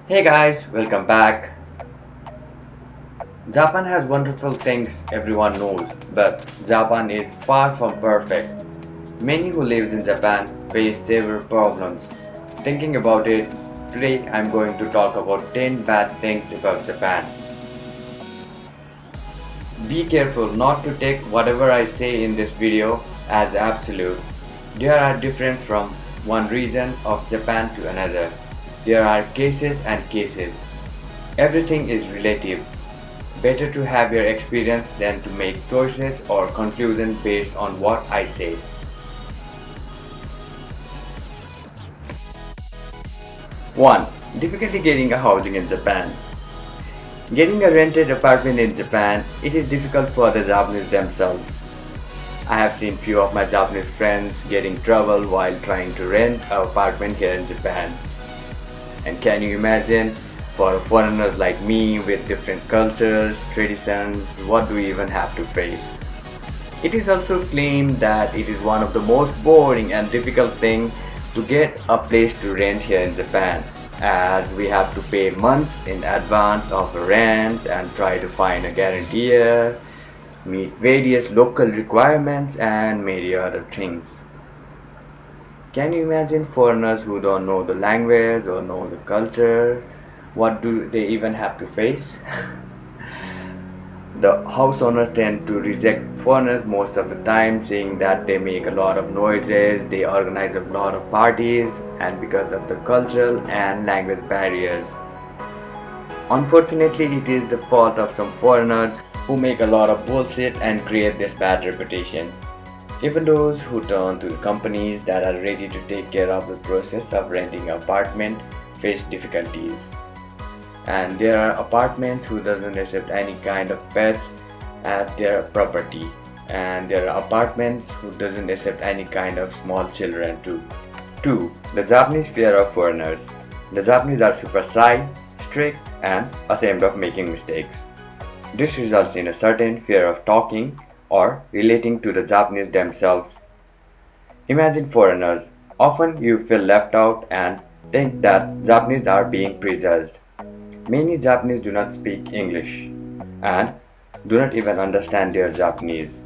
Hey guys, welcome back. Japan has wonderful things everyone knows, but Japan is far from perfect. Many who lives in Japan face several problems. Thinking about it, today I'm going to talk about 10 bad things about Japan. Be careful not to take whatever I say in this video as absolute. There are differences from one region of Japan to another. There are cases and cases. Everything is relative. Better to have your experience than to make choices or conclusions based on what I say. 1. Difficulty getting a housing in Japan. Getting a rented apartment in Japan, it is difficult for the Japanese themselves. I have seen few of my Japanese friends getting trouble while trying to rent an apartment here in Japan. And can you imagine, for foreigners like me with different cultures, traditions, what do we even have to face? It is also claimed that it is one of the most boring and difficult things to get a place to rent here in Japan, as we have to pay months in advance of rent and try to find a guarantor, meet various local requirements and many other things. Can you imagine foreigners who don't know the language or know the culture? What do they even have to face? The house owners tend to reject foreigners most of the time, saying that they make a lot of noises, they organize a lot of parties, and because of the cultural and language barriers. Unfortunately, it is the fault of some foreigners who make a lot of bullshit and create this bad reputation. Even those who turn to the companies that are ready to take care of the process of renting an apartment face difficulties. And there are apartments who doesn't accept any kind of pets at their property, and there are apartments who doesn't accept any kind of small children too. 2. The Japanese fear of foreigners. The Japanese are super shy, strict and ashamed of making mistakes. This results in a certain fear of talking or relating to the Japanese themselves. Imagine foreigners. Often you feel left out and think that Japanese are being prejudged. Many Japanese do not speak English and do not even understand their Japanese.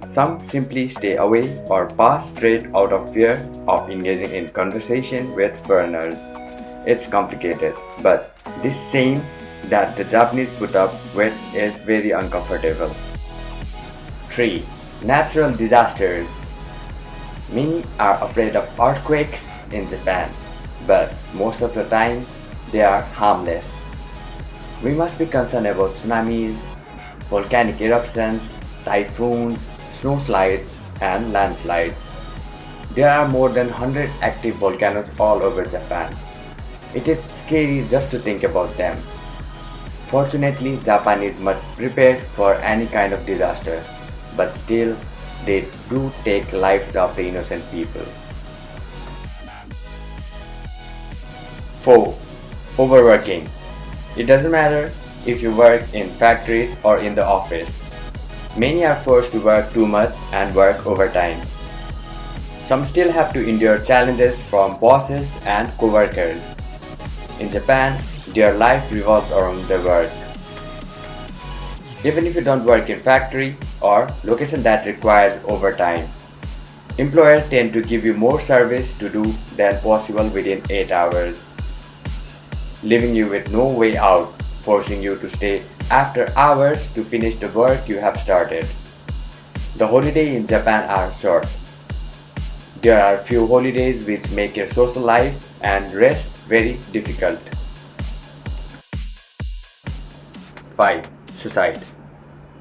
Some simply stay away or pass straight out of fear of engaging in conversation with foreigners. It's complicated, but this same that the Japanese put up with is very uncomfortable. 3. Natural disasters. Many are afraid of earthquakes in Japan, but most of the time they are harmless. We must be concerned about tsunamis, volcanic eruptions, typhoons, snowslides, and landslides. There are more than 100 active volcanoes all over Japan. It is scary just to think about them. Fortunately, Japan is much prepared for any kind of disaster, but still, they do take lives of the innocent people. 4. Overworking. It doesn't matter if you work in factories or in the office. Many are forced to work too much and work overtime. Some still have to endure challenges from bosses and co-workers. In Japan, their life revolves around their work. Even if you don't work in factory or location that requires overtime, employers tend to give you more service to do than possible within 8 hours, leaving you with no way out, forcing you to stay after hours to finish the work you have started. The holidays in Japan are short. There are few holidays which make your social life and rest very difficult. 5. Suicide.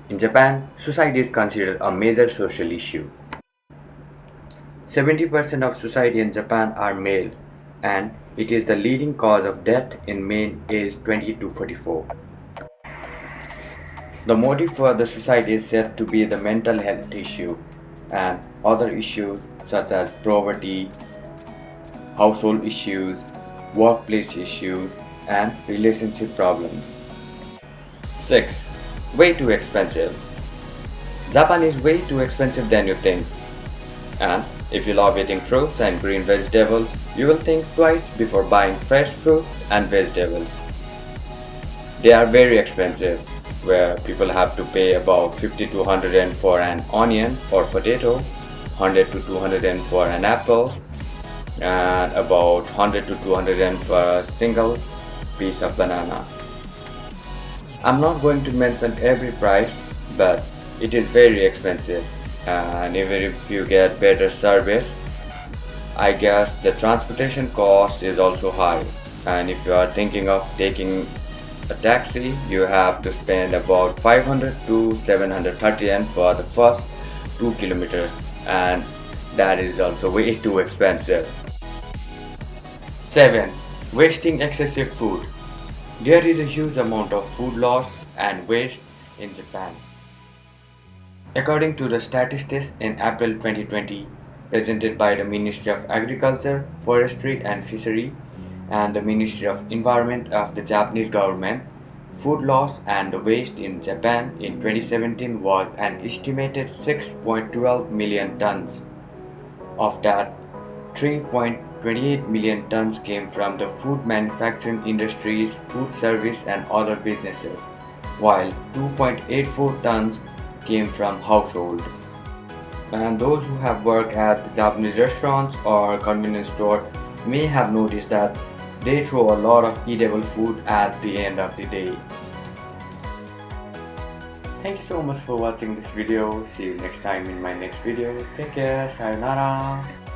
In Japan, suicide is considered a major social issue. 70% of suicide in Japan are male, and it is the leading cause of death in men aged 20 to 44. The motive for the suicide is said to be the mental health issue and other issues such as poverty, household issues, workplace issues, and relationship problems. 6. Way too expensive. Japan is way too expensive than you think. And if you love eating fruits and green vegetables, You will think twice before buying fresh fruits and vegetables. They are very expensive, where people have to pay about 50 to 100 yen for an onion or potato, 100 to 200 yen for an apple, and about 100 to 200 yen for a single piece of banana. I'm not going to mention every price, but it is very expensive, and even if you get better service, I guess the transportation cost is also high. And if you are thinking of taking a taxi, you have to spend about 500 to 730 yen for the first 2 kilometers, and that is also way too expensive. 7. Wasting excessive food. There is a huge amount of food loss and waste in Japan. According to the statistics in April 2020, presented by the Ministry of Agriculture, Forestry and Fishery and the Ministry of Environment of the Japanese government, food loss and waste in Japan in 2017 was an estimated 6.12 million tons. Of that, 3.28 million tons came from the food manufacturing industries, food service and other businesses, while 2.84 tons came from household. And those who have worked at the Japanese restaurants or convenience store may have noticed that they throw a lot of eatable food at the end of the day. Thank you so much for watching this video. See you next time in my next video. Take care. Sayonara.